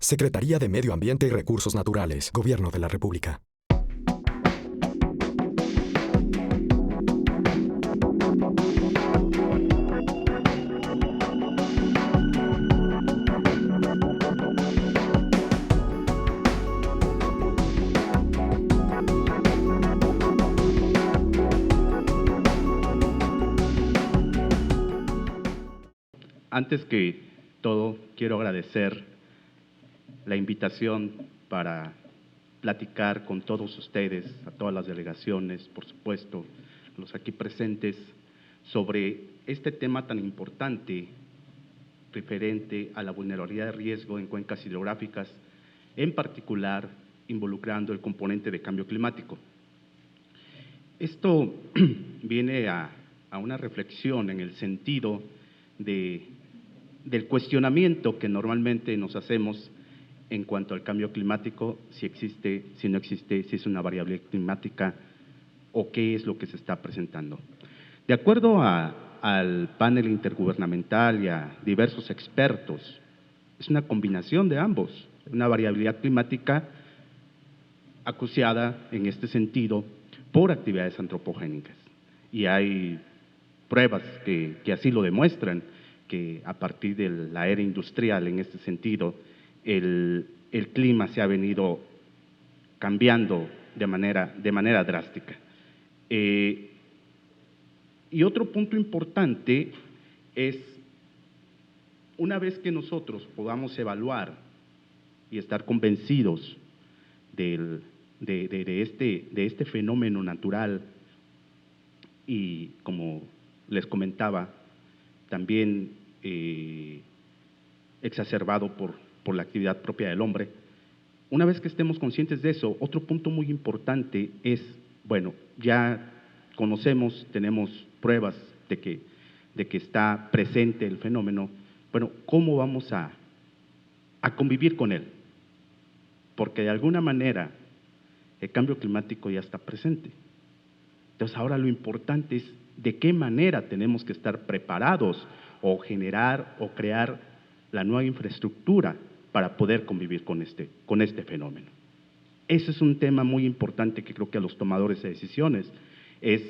Secretaría de Medio Ambiente y Recursos Naturales, Gobierno de la República. Antes que todo, quiero agradecer la invitación para platicar con todos ustedes, a todas las delegaciones, por supuesto, los aquí presentes, sobre este tema tan importante referente a la vulnerabilidad de riesgo en cuencas hidrográficas, en particular involucrando el componente de cambio climático. Esto viene a una reflexión en el sentido del cuestionamiento que normalmente nos hacemos en cuanto al cambio climático, si existe, si no existe, si es una variable climática o qué es lo que se está presentando. De acuerdo al panel intergubernamental y a diversos expertos, es una combinación de ambos, una variabilidad climática acuciada en este sentido por actividades antropogénicas. Y hay pruebas que así lo demuestran, que a partir de la era industrial, en este sentido, el clima se ha venido cambiando de manera drástica. Y otro punto importante es, una vez que nosotros podamos evaluar y estar convencidos de este fenómeno natural y, como les comentaba, también exacerbado por la actividad propia del hombre. Una vez que estemos conscientes de eso, otro punto muy importante es, bueno, ya conocemos, tenemos pruebas de que está presente el fenómeno, bueno, ¿cómo vamos a convivir con él? Porque de alguna manera el cambio climático ya está presente. Entonces ahora lo importante es de qué manera tenemos que estar preparados o generar o crear la nueva infraestructura para poder convivir con este fenómeno. Ese es un tema muy importante que creo que a los tomadores de decisiones es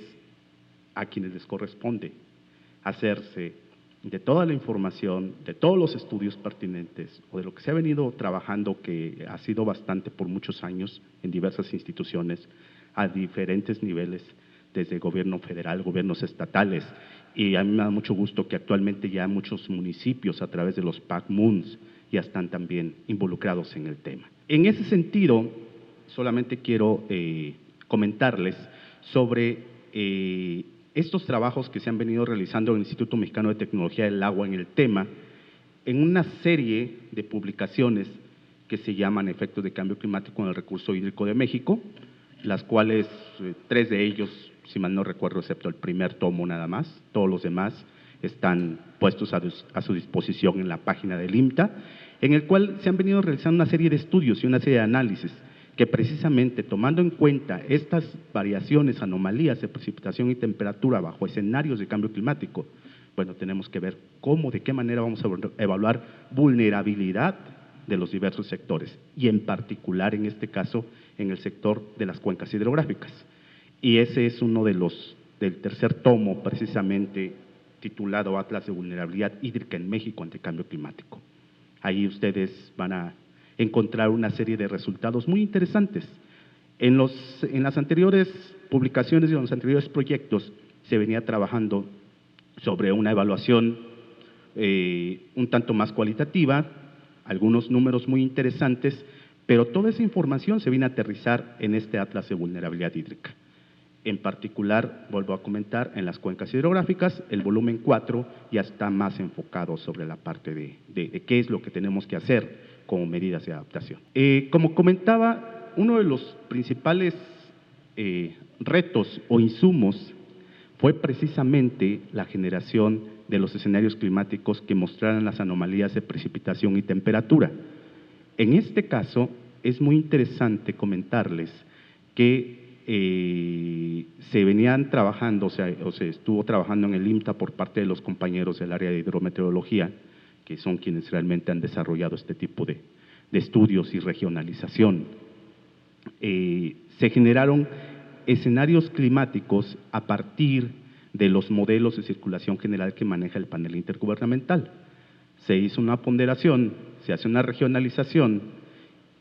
a quienes les corresponde hacerse de toda la información, de todos los estudios pertinentes o de lo que se ha venido trabajando, que ha sido bastante por muchos años en diversas instituciones a diferentes niveles, desde el gobierno federal, gobiernos estatales, y a mí me da mucho gusto que actualmente ya muchos municipios a través de los PACMUNs ya están también involucrados en el tema. En ese sentido, solamente quiero comentarles sobre estos trabajos que se han venido realizando en el Instituto Mexicano de Tecnología del Agua en el tema, en una serie de publicaciones que se llaman Efectos de Cambio Climático en el Recurso Hídrico de México, las cuales 3 de ellos, si mal no recuerdo, excepto el primer tomo nada más, todos los demás están puestos a su disposición en la página del IMTA, en el cual se han venido realizando una serie de estudios y una serie de análisis que precisamente tomando en cuenta estas variaciones, anomalías de precipitación y temperatura bajo escenarios de cambio climático, bueno, tenemos que ver cómo, de qué manera vamos a evaluar vulnerabilidad de los diversos sectores y en particular en este caso en el sector de las cuencas hidrográficas. Y ese es uno del tercer tomo precisamente titulado Atlas de Vulnerabilidad Hídrica en México ante Cambio Climático. Ahí ustedes van a encontrar una serie de resultados muy interesantes. En las anteriores publicaciones y en los anteriores proyectos se venía trabajando sobre una evaluación un tanto más cualitativa, algunos números muy interesantes, pero toda esa información se viene a aterrizar en este Atlas de Vulnerabilidad Hídrica. En particular, vuelvo a comentar, en las cuencas hidrográficas, el volumen 4 ya está más enfocado sobre la parte de qué es lo que tenemos que hacer como medidas de adaptación. Como comentaba, uno de los principales retos o insumos fue precisamente la generación de los escenarios climáticos que mostraran las anomalías de precipitación y temperatura. En este caso, es muy interesante comentarles que se venían trabajando, o se estuvo trabajando en el IMTA por parte de los compañeros del área de hidrometeorología, que son quienes realmente han desarrollado este tipo de de estudios y regionalización. Se generaron escenarios climáticos a partir de los modelos de circulación general que maneja el panel intergubernamental. Se hizo una ponderación, se hace una regionalización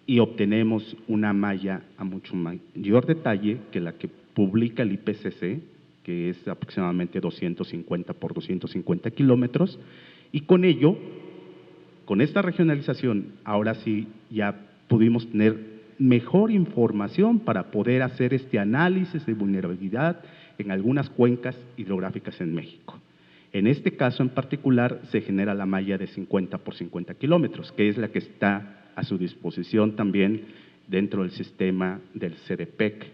y obtenemos una malla a mucho mayor detalle que la que publica el IPCC, que es aproximadamente 250 por 250 kilómetros, y con ello, con esta regionalización, ahora sí ya pudimos tener mejor información para poder hacer este análisis de vulnerabilidad en algunas cuencas hidrográficas en México. En este caso en particular se genera la malla de 50 por 50 kilómetros, que es la que está a su disposición también dentro del sistema del CDPEC,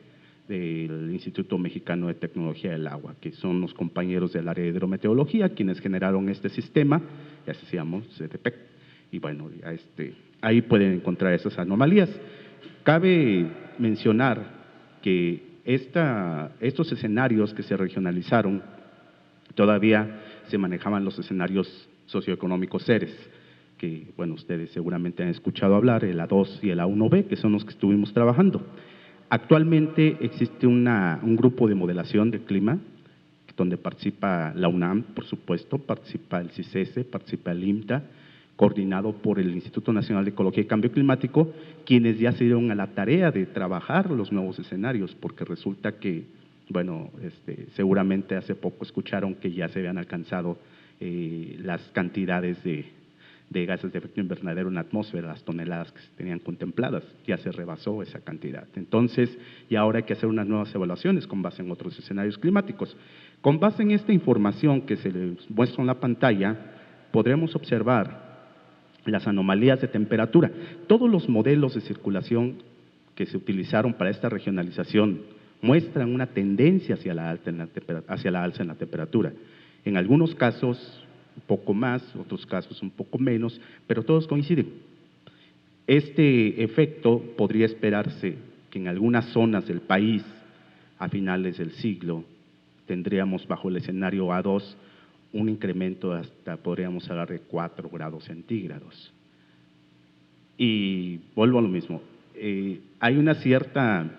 del Instituto Mexicano de Tecnología del Agua, que son los compañeros del área de hidrometeorología quienes generaron este sistema, ya se llama CDPEC, y bueno, ahí pueden encontrar esas anomalías. Cabe mencionar que estos escenarios que se regionalizaron, todavía se manejaban los escenarios socioeconómicos CERES, que bueno, ustedes seguramente han escuchado hablar, el A2 y el A1B, que son los que estuvimos trabajando. Actualmente existe un grupo de modelación del clima, donde participa la UNAM, por supuesto, participa el CICESE, participa el IMTA, coordinado por el Instituto Nacional de Ecología y Cambio Climático, quienes ya se dieron a la tarea de trabajar los nuevos escenarios, porque resulta que, bueno, seguramente hace poco escucharon que ya se habían alcanzado las cantidades de gases de efecto invernadero en la atmósfera, las toneladas que se tenían contempladas, ya se rebasó esa cantidad. Entonces, y ahora hay que hacer unas nuevas evaluaciones con base en otros escenarios climáticos. Con base en esta información que se les muestra en la pantalla, podremos observar las anomalías de temperatura. Todos los modelos de circulación que se utilizaron para esta regionalización muestran una tendencia hacia la alza en la temperatura. En algunos casos un poco más, otros casos un poco menos, pero todos coinciden. Este efecto podría esperarse que en algunas zonas del país, a finales del siglo, tendríamos bajo el escenario A2 un incremento hasta, podríamos hablar de 4 grados centígrados. Y vuelvo a lo mismo, hay una cierta,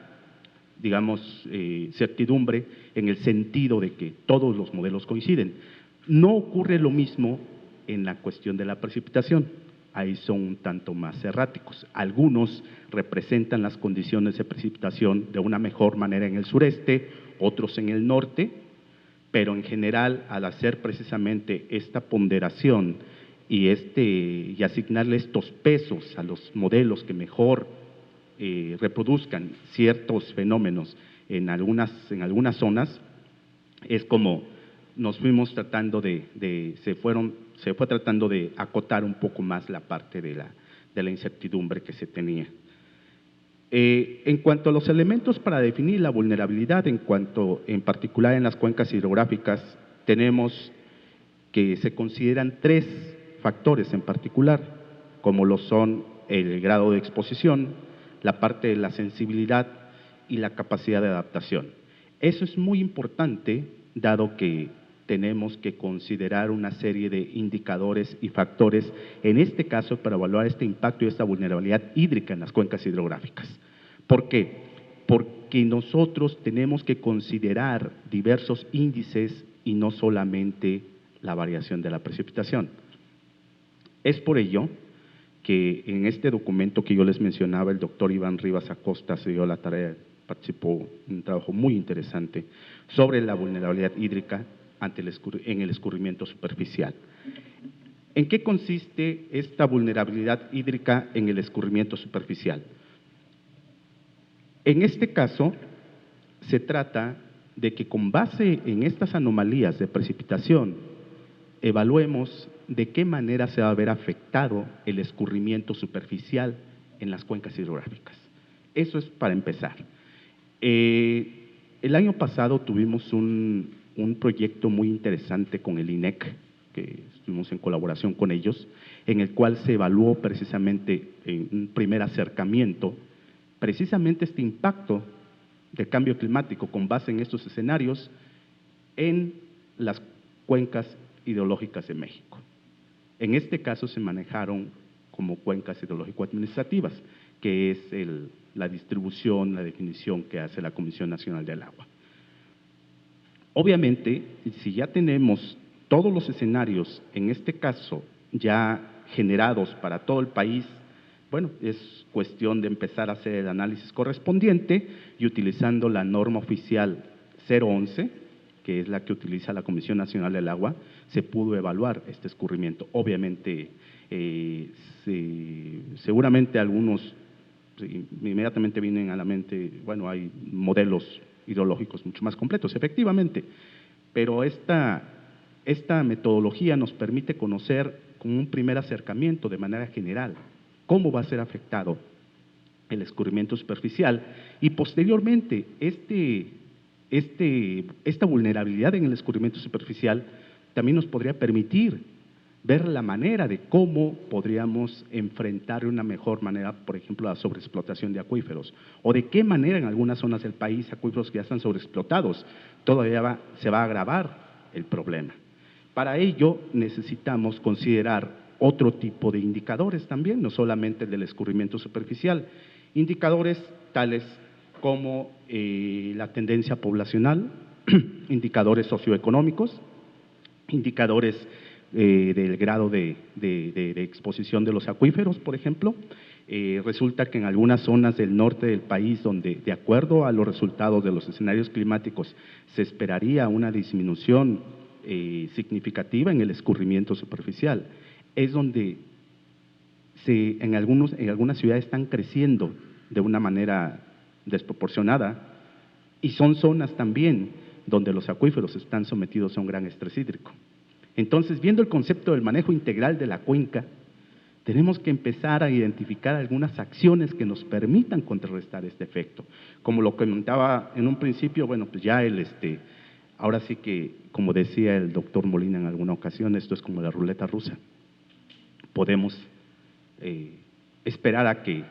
digamos, certidumbre en el sentido de que todos los modelos coinciden. No ocurre lo mismo en la cuestión de la precipitación, ahí son un tanto más erráticos. Algunos representan las condiciones de precipitación de una mejor manera en el sureste, otros en el norte, pero en general al hacer precisamente esta ponderación y asignarle estos pesos a los modelos que mejor reproduzcan ciertos fenómenos en algunas zonas, es como nos fuimos tratando se fue tratando de acotar un poco más la parte de la incertidumbre que se tenía. En cuanto a los elementos para definir la vulnerabilidad, en particular en las cuencas hidrográficas, tenemos que se consideran 3 factores en particular, como lo son el grado de exposición, la parte de la sensibilidad y la capacidad de adaptación. Eso es muy importante, dado que tenemos que considerar una serie de indicadores y factores, en este caso para evaluar este impacto y esta vulnerabilidad hídrica en las cuencas hidrográficas. ¿Por qué? Porque nosotros tenemos que considerar diversos índices y no solamente la variación de la precipitación. Es por ello que en este documento que yo les mencionaba, el doctor Iván Rivas Acosta se dio la tarea, participó en un trabajo muy interesante sobre la vulnerabilidad hídrica en el escurrimiento superficial. ¿En qué consiste esta vulnerabilidad hídrica en el escurrimiento superficial? En este caso, se trata de que con base en estas anomalías de precipitación, evaluemos de qué manera se va a ver afectado el escurrimiento superficial en las cuencas hidrográficas. Eso es para empezar. El año pasado tuvimos un proyecto muy interesante con el INEC, que estuvimos en colaboración con ellos, en el cual se evaluó precisamente en un primer acercamiento, precisamente este impacto del cambio climático con base en estos escenarios en las cuencas hidrológicas de México. En este caso se manejaron como cuencas hidrológico-administrativas, que es la distribución, la definición que hace la Comisión Nacional del Agua. Obviamente, si ya tenemos todos los escenarios, en este caso, ya generados para todo el país, bueno, es cuestión de empezar a hacer el análisis correspondiente y utilizando la norma oficial 011, que es la que utiliza la Comisión Nacional del Agua, se pudo evaluar este escurrimiento. Obviamente, seguramente algunos inmediatamente vienen a la mente, bueno, hay modelos hidrológicos mucho más completos, efectivamente, pero esta metodología nos permite conocer con un primer acercamiento de manera general cómo va a ser afectado el escurrimiento superficial y posteriormente esta vulnerabilidad en el escurrimiento superficial también nos podría permitir ver la manera de cómo podríamos enfrentar de una mejor manera, por ejemplo, la sobreexplotación de acuíferos, o de qué manera en algunas zonas del país, acuíferos que ya están sobreexplotados, todavía se va a agravar el problema. Para ello necesitamos considerar otro tipo de indicadores también, no solamente el del escurrimiento superficial, indicadores tales como la tendencia poblacional, indicadores socioeconómicos, indicadores del grado de exposición de los acuíferos, por ejemplo. Resulta que en algunas zonas del norte del país, donde de acuerdo a los resultados de los escenarios climáticos se esperaría una disminución significativa en el escurrimiento superficial, es donde en algunas ciudades están creciendo de una manera desproporcionada y son zonas también donde los acuíferos están sometidos a un gran estrés hídrico. Entonces, viendo el concepto del manejo integral de la cuenca, tenemos que empezar a identificar algunas acciones que nos permitan contrarrestar este efecto. Como lo comentaba en un principio, bueno, pues ya ahora sí que, como decía el doctor Molina en alguna ocasión, esto es como la ruleta rusa. Podemos esperar a que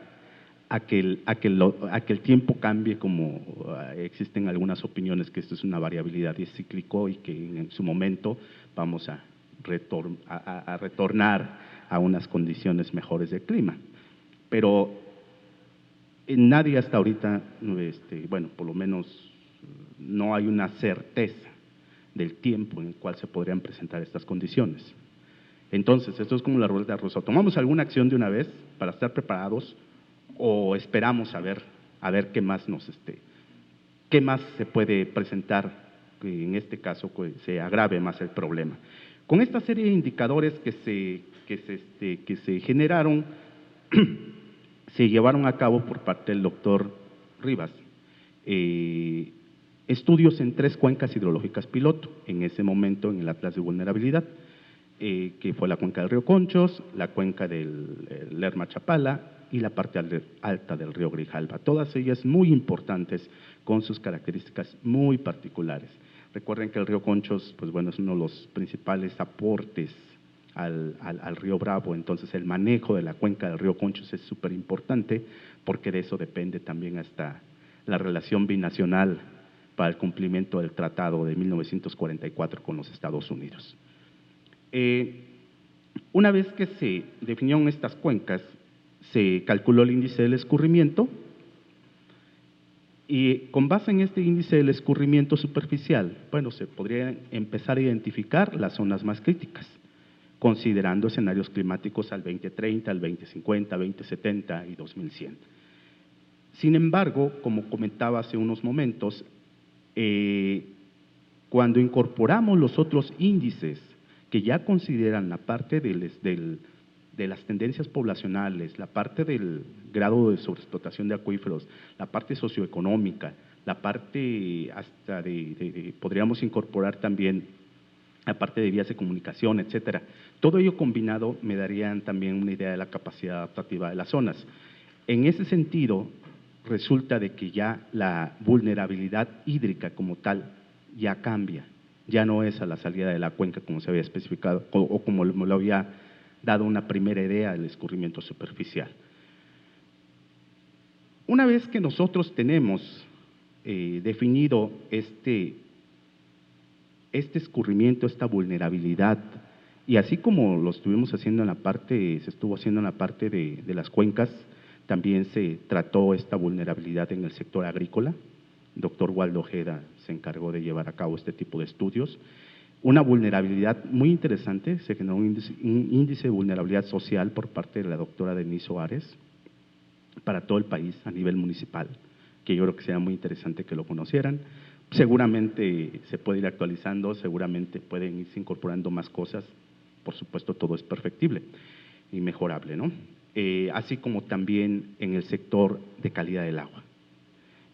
el tiempo cambie, como existen algunas opiniones que esto es una variabilidad y es cíclico y que en su momento vamos a retornar a unas condiciones mejores de clima. Pero nadie hasta ahorita, bueno, por lo menos no hay una certeza del tiempo en el cual se podrían presentar estas condiciones. Entonces, esto es como la ruleta rusa. ¿Tomamos alguna acción de una vez para estar preparados o esperamos a ver qué más qué más se puede presentar, que en este caso se agrave más el problema? Con esta serie de indicadores que se generaron, se llevaron a cabo por parte del doctor Rivas estudios en 3 cuencas hidrológicas piloto, en ese momento en el Atlas de Vulnerabilidad, que fue la cuenca del río Conchos, la cuenca del Lerma-Chapala y la parte alta del río Grijalva, todas ellas muy importantes con sus características muy particulares. Recuerden que el río Conchos, pues bueno, es uno de los principales aportes al río Bravo, entonces el manejo de la cuenca del río Conchos es súper importante porque de eso depende también hasta la relación binacional para el cumplimiento del Tratado de 1944 con los Estados Unidos. Una vez que se definieron estas cuencas, se calculó el índice del escurrimiento y con base en este índice del escurrimiento superficial, bueno, se podría empezar a identificar las zonas más críticas, considerando escenarios climáticos al 2030, al 2050, 2070 y 2100. Sin embargo, como comentaba hace unos momentos, cuando incorporamos los otros índices que ya consideran la parte de las tendencias poblacionales, la parte del grado de sobreexplotación de acuíferos, la parte socioeconómica, la parte hasta podríamos incorporar también la parte de vías de comunicación, etcétera. Todo ello combinado me darían también una idea de la capacidad adaptativa de las zonas. En ese sentido, resulta de que ya la vulnerabilidad hídrica como tal ya cambia, ya no es a la salida de la cuenca como se había especificado o como lo había dado una primera idea del escurrimiento superficial. Una vez que nosotros tenemos definido este escurrimiento, esta vulnerabilidad Y así como lo estuvimos haciendo en la parte, se estuvo haciendo en la parte de las cuencas, también se trató esta vulnerabilidad en el sector agrícola. El doctor Waldo Ojeda se encargó de llevar a cabo este tipo de estudios. Una vulnerabilidad muy interesante, se generó un índice de vulnerabilidad social por parte de la doctora Denise Soares para todo el país a nivel municipal, que yo creo que sería muy interesante que lo conocieran. Seguramente se puede ir actualizando, seguramente pueden irse incorporando más cosas, por supuesto todo es perfectible y mejorable, ¿no? Así como también en el sector de calidad del agua.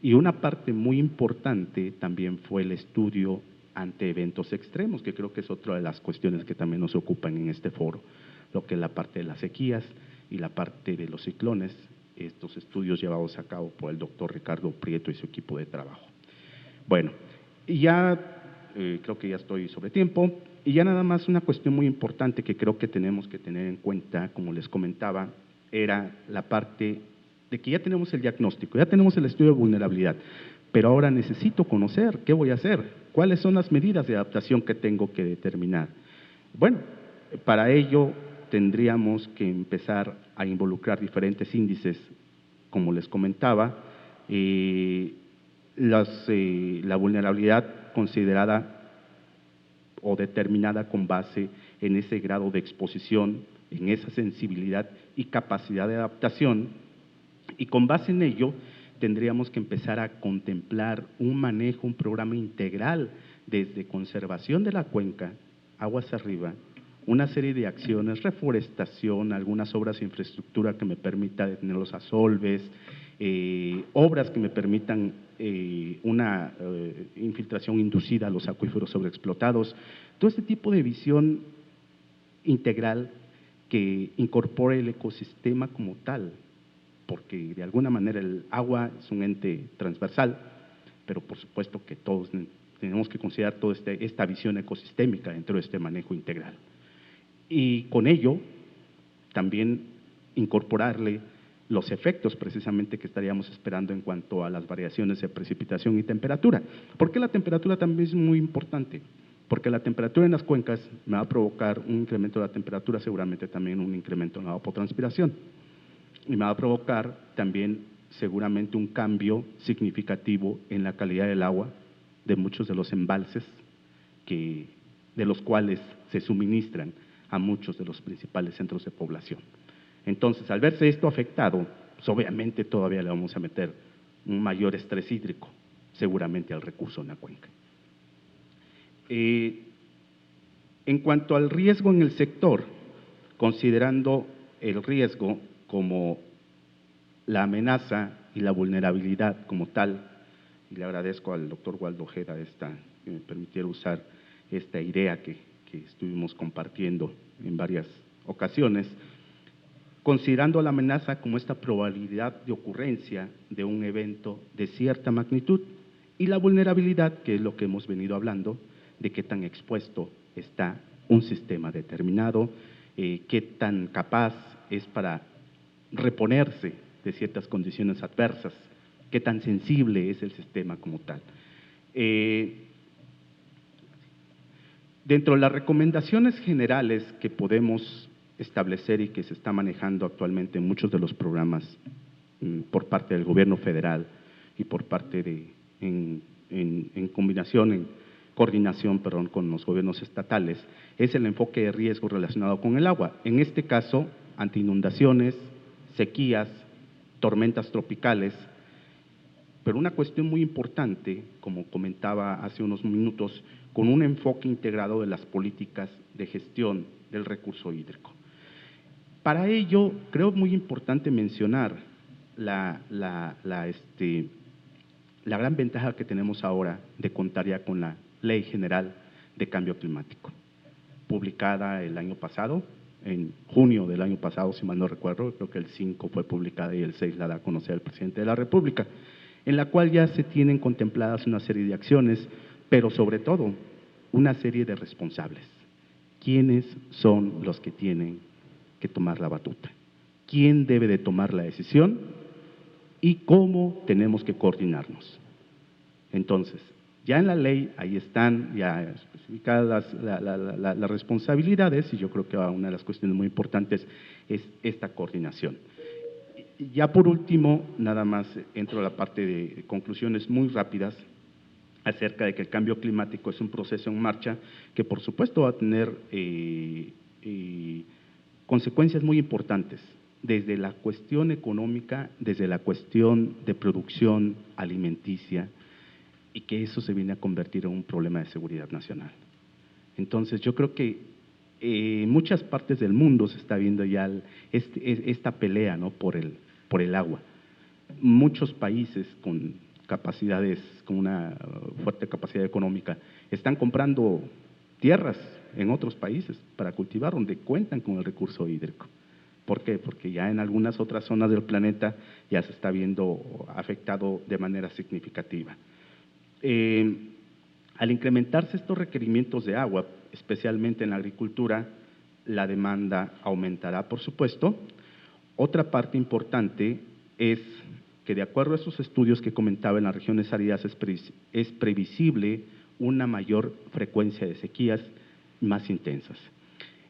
Y una parte muy importante también fue el estudio ante eventos extremos, que creo que es otra de las cuestiones que también nos ocupan en este foro, lo que es la parte de las sequías y la parte de los ciclones, estos estudios llevados a cabo por el doctor Ricardo Prieto y su equipo de trabajo. Bueno, y ya creo que ya estoy sobre tiempo, y ya nada más una cuestión muy importante que creo que tenemos que tener en cuenta, como les comentaba, era la parte de que ya tenemos el diagnóstico, ya tenemos el estudio de vulnerabilidad, pero ahora necesito conocer qué voy a hacer, cuáles son las medidas de adaptación que tengo que determinar. Bueno, para ello tendríamos que empezar a involucrar diferentes índices, como les comentaba, la vulnerabilidad considerada o determinada con base en ese grado de exposición, en esa sensibilidad y capacidad de adaptación, y con base en ello tendríamos que empezar a contemplar un manejo, un programa integral desde conservación de la cuenca, aguas arriba, una serie de acciones, reforestación, algunas obras de infraestructura que me permita detener los asolves, obras que me permitan una infiltración inducida a los acuíferos sobreexplotados, todo este tipo de visión integral que incorpore el ecosistema como tal, porque de alguna manera el agua es un ente transversal, pero por supuesto que todos tenemos que considerar toda esta visión ecosistémica dentro de este manejo integral. Y con ello también incorporarle los efectos precisamente que estaríamos esperando en cuanto a las variaciones de precipitación y temperatura. ¿Por qué la temperatura también es muy importante? Porque la temperatura en las cuencas me va a provocar un incremento de la temperatura, seguramente también un incremento en la evapotranspiración. Y me va a provocar también seguramente un cambio significativo en la calidad del agua de muchos de los embalses de los cuales se suministran a muchos de los principales centros de población. Entonces, al verse esto afectado, pues obviamente todavía le vamos a meter un mayor estrés hídrico, seguramente al recurso en la cuenca. En cuanto al riesgo en el sector, considerando el riesgo como la amenaza y la vulnerabilidad como tal, y le agradezco al doctor Waldo Ojeda que me permitiera usar esta idea que estuvimos compartiendo en varias ocasiones, considerando la amenaza como esta probabilidad de ocurrencia de un evento de cierta magnitud y la vulnerabilidad, que es lo que hemos venido hablando, de qué tan expuesto está un sistema determinado, qué tan capaz es para reponerse de ciertas condiciones adversas, qué tan sensible es el sistema como tal. Dentro de las recomendaciones generales que podemos establecer y que se está manejando actualmente en muchos de los programas por parte del gobierno federal y por parte en coordinación con los gobiernos estatales, es el enfoque de riesgo relacionado con el agua. En este caso, ante inundaciones, sequías, tormentas tropicales, pero una cuestión muy importante, como comentaba hace unos minutos, con un enfoque integrado de las políticas de gestión del recurso hídrico. Para ello, creo muy importante mencionar la gran ventaja que tenemos ahora de contar ya con la Ley General de Cambio Climático, publicada el año pasado, en junio del año pasado, si mal no recuerdo, creo que el 5 fue publicada y el 6 la da a conocer el presidente de la República, en la cual ya se tienen contempladas una serie de acciones, pero sobre todo una serie de responsables. ¿Quiénes son los que tienen que tomar la batuta? ¿Quién debe de tomar la decisión? ¿Y cómo tenemos que coordinarnos? Entonces, Ya en la ley, ahí están ya especificadas las responsabilidades, y yo creo que una de las cuestiones muy importantes es esta coordinación. Y ya por último, nada más entro a la parte de conclusiones muy rápidas acerca de que el cambio climático es un proceso en marcha que por supuesto va a tener consecuencias muy importantes, desde la cuestión económica, desde la cuestión de producción alimenticia, y que eso se viene a convertir en un problema de seguridad nacional. Entonces, yo creo que en muchas partes del mundo se está viendo ya esta pelea, ¿no?, por el agua. Muchos países con capacidades, con una fuerte capacidad económica, están comprando tierras en otros países para cultivar, donde cuentan con el recurso hídrico. ¿Por qué? Porque ya en algunas otras zonas del planeta ya se está viendo afectado de manera significativa. Al incrementarse estos requerimientos de agua, especialmente en la agricultura, la demanda aumentará, por supuesto. Otra parte importante es que, de acuerdo a esos estudios que comentaba, en las regiones áridas es previsible una mayor frecuencia de sequías más intensas.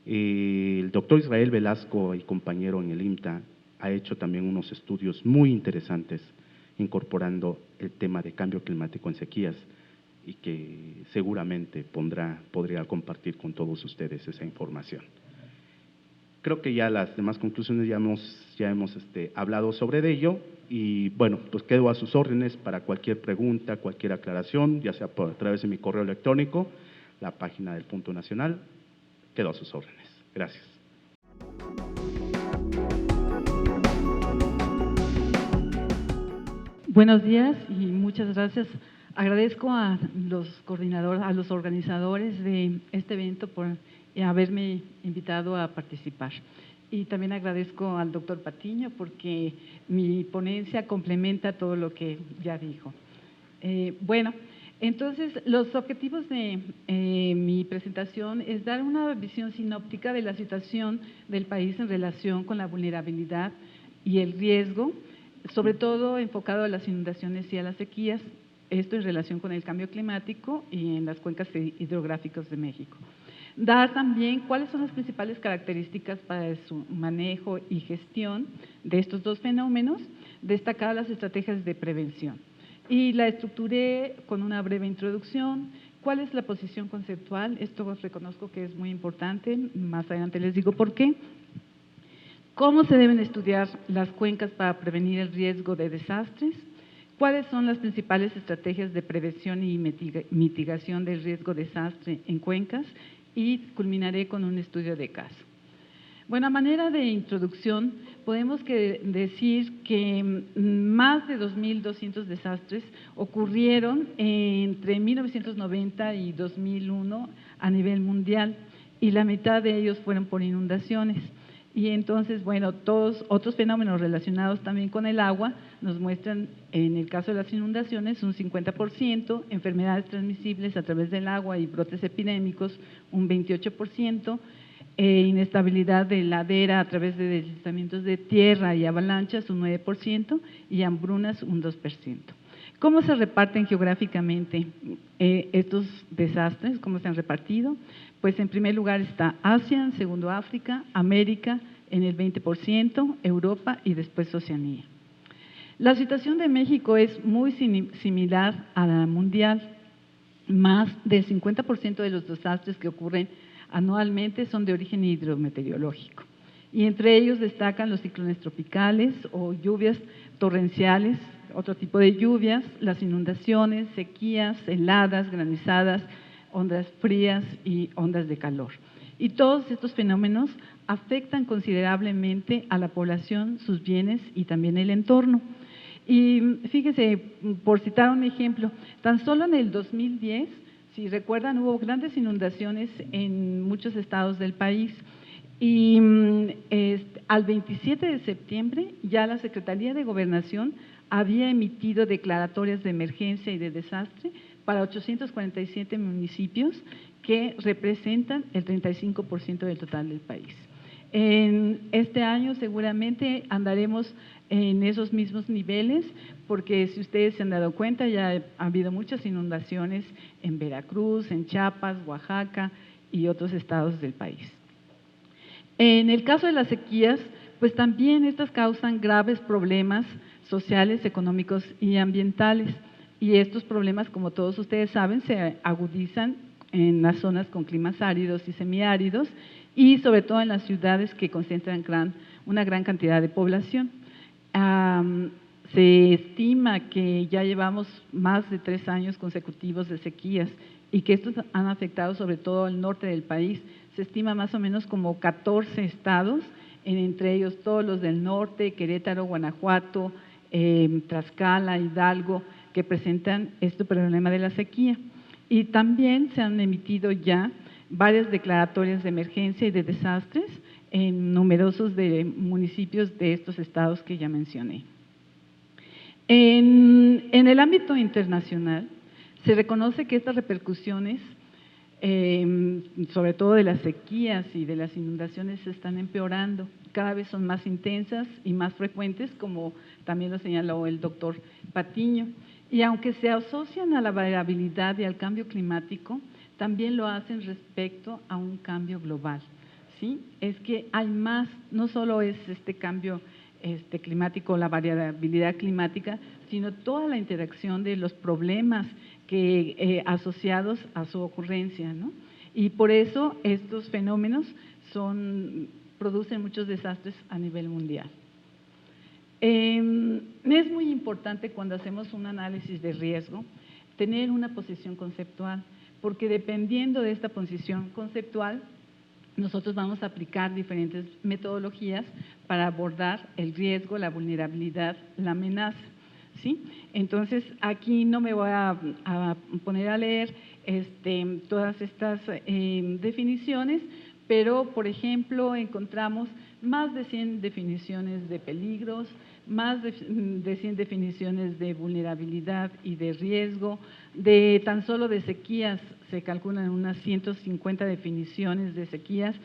El doctor Israel Velasco y compañero en el IMTA ha hecho también unos estudios muy interesantes incorporando el tema de cambio climático en sequías, y que seguramente podría compartir con todos ustedes esa información. Creo que ya las demás conclusiones ya hemos hablado sobre ello, y bueno, pues quedo a sus órdenes para cualquier pregunta, cualquier aclaración, ya sea a través de mi correo electrónico, la página del Punto Nacional. Quedo a sus órdenes. Gracias. Buenos días y muchas gracias. Agradezco a los coordinadores, a los organizadores de este evento por haberme invitado a participar. Y también agradezco al doctor Patiño porque mi ponencia complementa todo lo que ya dijo. Bueno, entonces los objetivos de mi presentación es dar una visión sinóptica de la situación del país en relación con la vulnerabilidad y el riesgo, sobre todo enfocado a las inundaciones y a las sequías, esto en relación con el cambio climático y en las cuencas hidrográficas de México. Dar también cuáles son las principales características para su manejo y gestión de estos dos fenómenos, destacar las estrategias de prevención. Y la estructuré con una breve introducción. ¿Cuál es la posición conceptual? Esto reconozco que es muy importante, más adelante les digo por qué. ¿Cómo se deben estudiar las cuencas para prevenir el riesgo de desastres? ¿Cuáles son las principales estrategias de prevención y mitigación del riesgo de desastre en cuencas? Y culminaré con un estudio de caso. Bueno, a manera de introducción, podemos decir que más de 2.200 desastres ocurrieron entre 1990 y 2001 a nivel mundial, y la mitad de ellos fueron por inundaciones. Y entonces, bueno, todos otros fenómenos relacionados también con el agua nos muestran, en el caso de las inundaciones, un 50%, enfermedades transmisibles a través del agua y brotes epidémicos, un 28%, inestabilidad de ladera a través de deslizamientos de tierra y avalanchas, un 9%, y hambrunas, un 2%. ¿Cómo se reparten geográficamente estos desastres? ¿Cómo se han repartido? Pues en primer lugar está Asia, en segundo África, América en el 20%, Europa y después Oceanía. La situación de México es muy similar a la mundial. Más del 50% de los desastres que ocurren anualmente son de origen hidrometeorológico, y entre ellos destacan los ciclones tropicales o lluvias torrenciales, otro tipo de lluvias, las inundaciones, sequías, heladas, granizadas, ondas frías y ondas de calor. Y todos estos fenómenos afectan considerablemente a la población, sus bienes y también el entorno. Y fíjese, por citar un ejemplo, tan solo en el 2010, si recuerdan, hubo grandes inundaciones en muchos estados del país, y al 27 de septiembre ya la Secretaría de Gobernación había emitido declaratorias de emergencia y de desastre para 847 municipios, que representan el 35% del total del país. En este año seguramente andaremos en esos mismos niveles, porque si ustedes se han dado cuenta, ya ha habido muchas inundaciones en Veracruz, en Chiapas, Oaxaca y otros estados del país. En el caso de las sequías, pues también estas causan graves problemas sociales, económicos y ambientales. Y estos problemas, como todos ustedes saben, se agudizan en las zonas con climas áridos y semiáridos y sobre todo en las ciudades que concentran una gran cantidad de población. Se estima que ya llevamos más de 3 años consecutivos de sequías y que estos han afectado sobre todo al norte del país. Se estima más o menos como 14 estados, entre ellos todos los del norte, Querétaro, Guanajuato, Tlaxcala, Hidalgo, que presentan este problema de la sequía. Y también se han emitido ya varias declaratorias de emergencia y de desastres en numerosos municipios de estos estados que ya mencioné. En el ámbito internacional, se reconoce que estas repercusiones, sobre todo de las sequías y de las inundaciones, se están empeorando. Cada vez son más intensas y más frecuentes, como también lo señaló el doctor Patiño. Y aunque se asocian a la variabilidad y al cambio climático, también lo hacen respecto a un cambio global. ¿Sí? Es que hay más, no solo es este cambio climático, la variabilidad climática, sino toda la interacción de los problemas asociados a su ocurrencia, ¿no? Y por eso estos fenómenos producen muchos desastres a nivel mundial. Es muy importante cuando hacemos un análisis de riesgo tener una posición conceptual, porque dependiendo de esta posición conceptual, nosotros vamos a aplicar diferentes metodologías para abordar el riesgo, la vulnerabilidad, la amenaza, ¿sí? Entonces, aquí no me voy a poner a leer todas estas definiciones, pero, por ejemplo, encontramos más de 100 definiciones de peligros, más de 100 definiciones de vulnerabilidad y de riesgo, tan solo de sequías se calculan unas 150 definiciones de sequías,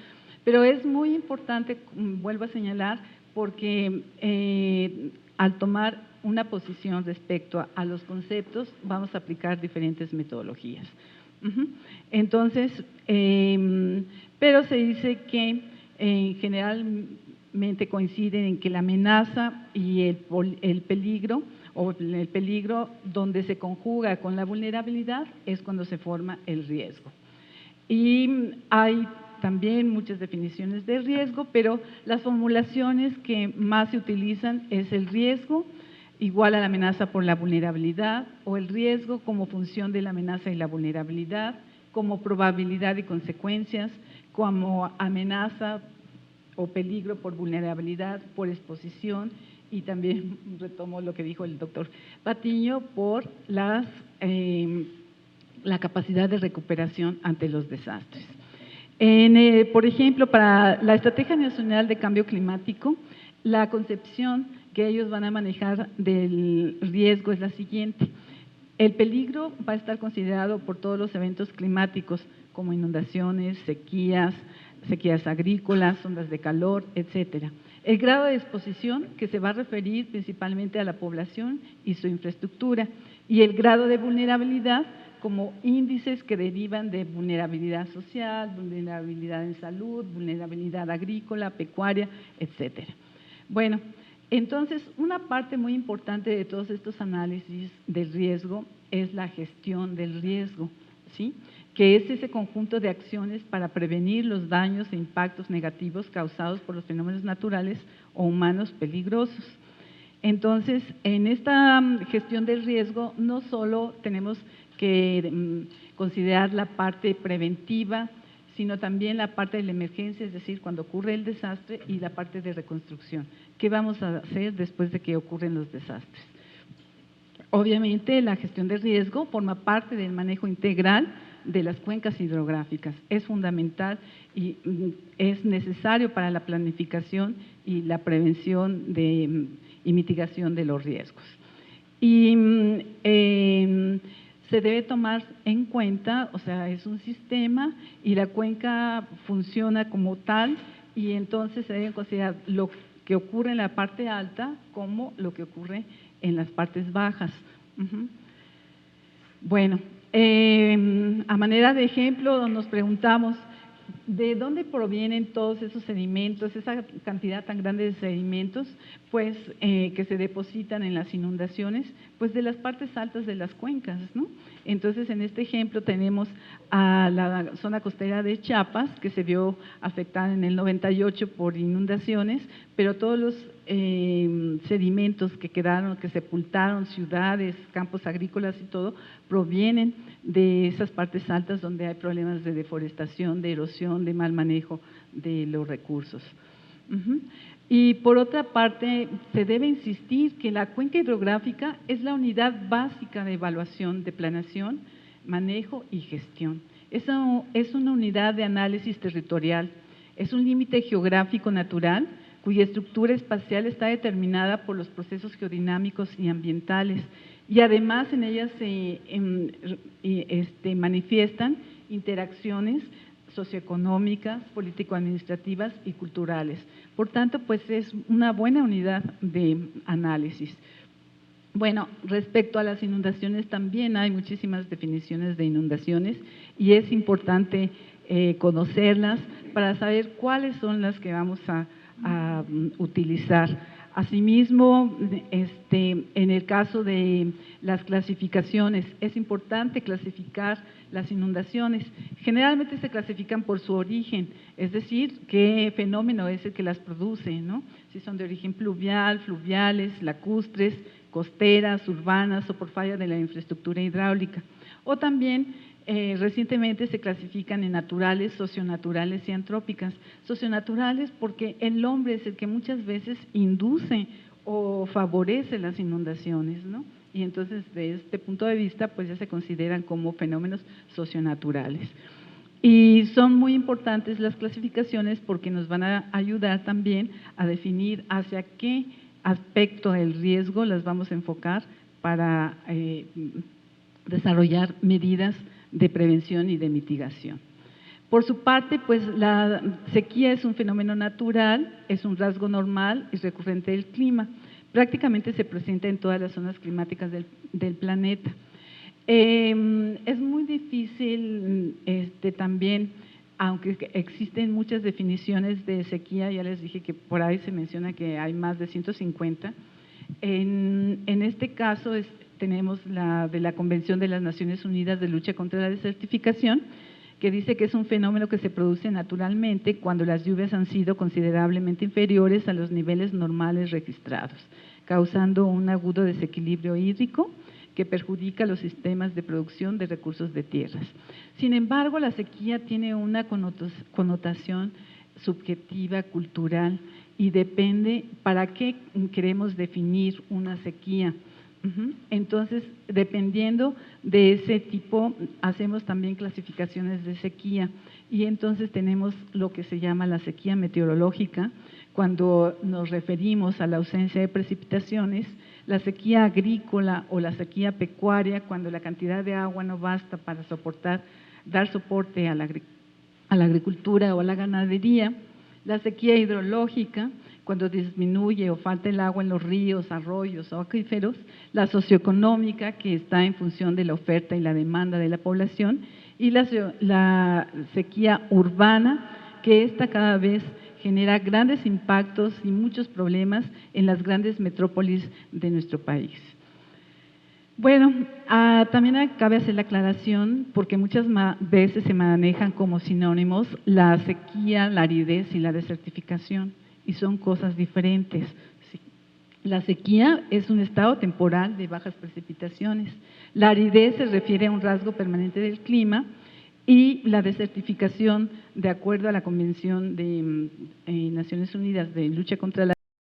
pero es muy importante, vuelvo a señalar, porque al tomar una posición respecto a los conceptos, vamos a aplicar diferentes metodologías. Entonces, pero se dice que generalmente coinciden en que la amenaza y el peligro, o el peligro donde se conjuga con la vulnerabilidad, es cuando se forma el riesgo. Y hay también muchas definiciones de riesgo, pero las formulaciones que más se utilizan es el riesgo igual a la amenaza por la vulnerabilidad, o el riesgo como función de la amenaza y la vulnerabilidad, como probabilidad y consecuencias, como amenaza o peligro por vulnerabilidad, por exposición, y también retomo lo que dijo el doctor Patiño, por la capacidad de recuperación ante los desastres. Por ejemplo, para la Estrategia Nacional de Cambio Climático, la concepción que ellos van a manejar del riesgo es la siguiente. El peligro va a estar considerado por todos los eventos climáticos, como inundaciones, sequías agrícolas, ondas de calor, etcétera. El grado de exposición, que se va a referir principalmente a la población y su infraestructura, y el grado de vulnerabilidad como índices que derivan de vulnerabilidad social, vulnerabilidad en salud, vulnerabilidad agrícola, pecuaria, etcétera. Bueno, entonces, una parte muy importante de todos estos análisis del riesgo es la gestión del riesgo, ¿sí?, que es ese conjunto de acciones para prevenir los daños e impactos negativos causados por los fenómenos naturales o humanos peligrosos. Entonces, en esta gestión del riesgo no solo tenemos que considerar la parte preventiva, sino también la parte de la emergencia, es decir, cuando ocurre el desastre, y la parte de reconstrucción. ¿Qué vamos a hacer después de que ocurren los desastres? Obviamente, la gestión de riesgo forma parte del manejo integral de las cuencas hidrográficas. Es fundamental y es necesario para la planificación y la prevención y mitigación de los riesgos. Y se debe tomar en cuenta, o sea, es un sistema y la cuenca funciona como tal, y entonces se deben considerar que ocurre en la parte alta como lo que ocurre en las partes bajas. Bueno, a manera de ejemplo nos preguntamos, ¿de dónde provienen todos esos sedimentos, esa cantidad tan grande de sedimentos, pues, que se depositan en las inundaciones? Pues de las partes altas de las cuencas, ¿no? Entonces, en este ejemplo tenemos a la zona costera de Chiapas, que se vio afectada en el 98 por inundaciones, pero todos los sedimentos que quedaron, que sepultaron ciudades, campos agrícolas y todo, provienen de esas partes altas donde hay problemas de deforestación, de erosión, de mal manejo de los recursos. Y por otra parte, se debe insistir que la cuenca hidrográfica es la unidad básica de evaluación, de planeación, manejo y gestión. Es una unidad de análisis territorial, es un límite geográfico natural cuya estructura espacial está determinada por los procesos geodinámicos y ambientales, y además en ellas se manifiestan interacciones socioeconómicas, político-administrativas y culturales. Por tanto, pues es una buena unidad de análisis. Bueno, respecto a las inundaciones también hay muchísimas definiciones de inundaciones y es importante conocerlas para saber cuáles son las que vamos a utilizar. Asimismo, en el caso de las clasificaciones, es importante clasificar las inundaciones. Generalmente se clasifican por su origen, es decir, qué fenómeno es el que las produce, ¿no? Si son de origen pluvial, fluviales, lacustres, costeras, urbanas o por falla de la infraestructura hidráulica. O también recientemente se clasifican en naturales, socionaturales y antrópicas. Socionaturales porque el hombre es el que muchas veces induce o favorece las inundaciones, ¿no? Y entonces, de este punto de vista, pues ya se consideran como fenómenos socionaturales. Y son muy importantes las clasificaciones porque nos van a ayudar también a definir hacia qué aspecto del riesgo las vamos a enfocar para desarrollar medidas de prevención y de mitigación. Por su parte, pues la sequía es un fenómeno natural, es un rasgo normal y recurrente del clima. Prácticamente se presenta en todas las zonas climáticas del planeta. Es muy difícil también, aunque existen muchas definiciones de sequía, ya les dije que por ahí se menciona que hay más de 150. En este caso tenemos la de la Convención de las Naciones Unidas de Lucha contra la Desertificación, que dice que es un fenómeno que se produce naturalmente cuando las lluvias han sido considerablemente inferiores a los niveles normales registrados, causando un agudo desequilibrio hídrico que perjudica los sistemas de producción de recursos de tierras. Sin embargo, la sequía tiene una connotación subjetiva, cultural, y depende para qué queremos definir una sequía. Entonces, dependiendo de ese tipo, hacemos también clasificaciones de sequía y entonces tenemos lo que se llama la sequía meteorológica, cuando nos referimos a la ausencia de precipitaciones, la sequía agrícola o la sequía pecuaria, cuando la cantidad de agua no basta para dar soporte a la agricultura o a la ganadería, la sequía hidrológica, cuando disminuye o falta el agua en los ríos, arroyos o acuíferos, la socioeconómica, que está en función de la oferta y la demanda de la población, y la sequía urbana, que esta cada vez genera grandes impactos y muchos problemas en las grandes metrópolis de nuestro país. Bueno, también cabe hacer la aclaración, porque muchas veces se manejan como sinónimos la sequía, la aridez y la desertificación, y son cosas diferentes. La sequía es un estado temporal de bajas precipitaciones, la aridez se refiere a un rasgo permanente del clima, y la desertificación, de acuerdo a la Convención de Naciones Unidas de Lucha contra la